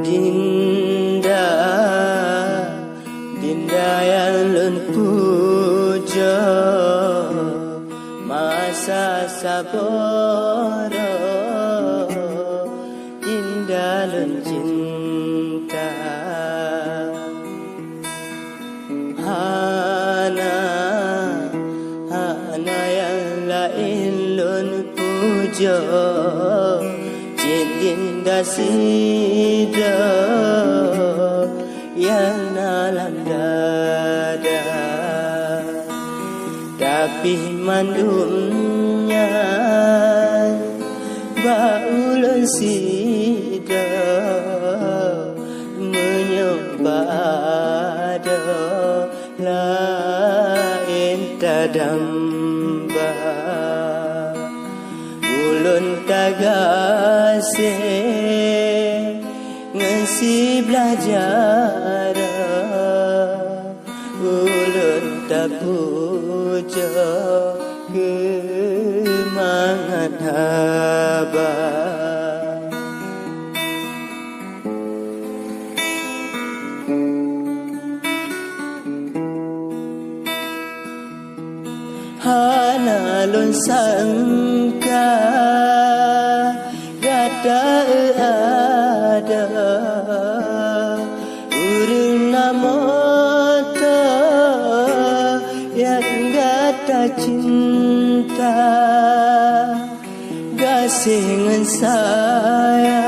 Dinda, Dinda yang lun puja masa sabara, Dinda lun cinta. Hana, Hana yang lain lun puja, Dinda sida yang dalam dada, tapi mandumnya baulun sida menyembah ada lain tadamba. Ulun tagase ngasi belajar, ulun tak puja kemangat haba. Hana lun sangka gada ada urang namata yang gada cinta gasingan saya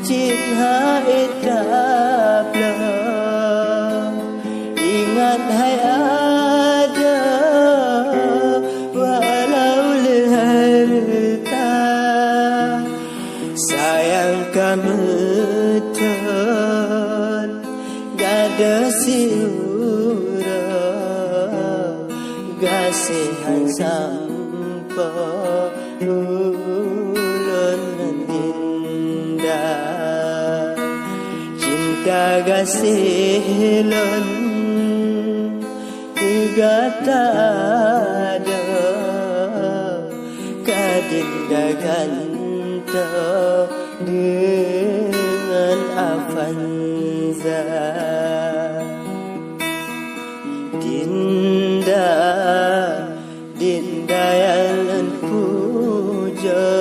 cinta etapla ingat hai ada walau leharta sayang kametan gada siura gasihan sampa ulun Dinda cinta gasilun gata ada kadinda ganta dengan avanza. Dinda, Dinda yang puja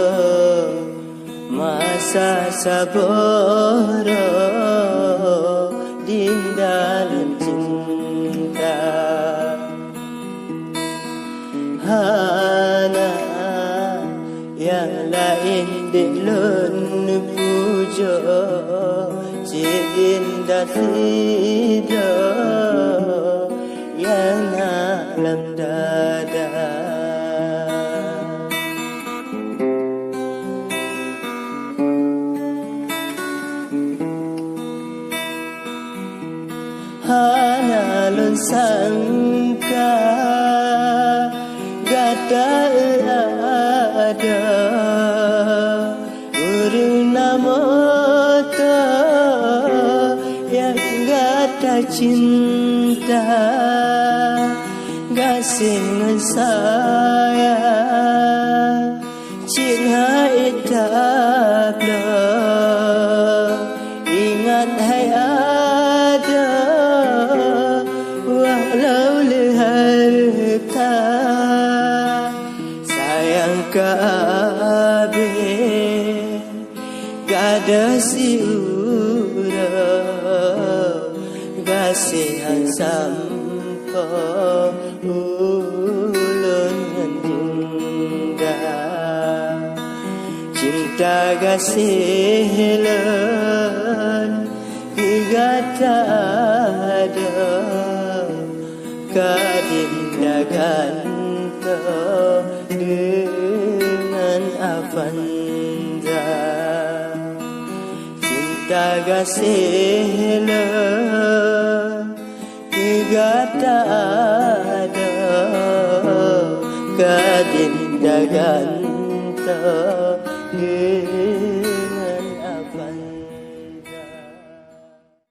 masa sabara, Dinda yang cinta. Hana yang lain dilun puja, Dinda sida yang dalam dada. Hana lun sangka gada ada urang namata yang gada cinta gasingan saya cinta etapla ingat hai ada walau leharta sayang kaabe gada siura gasihan sampa ulun Dinda cinta gasilan gata ada kadinda ganta dengan avanza. Cinta gasilan gata ada kadinda ganta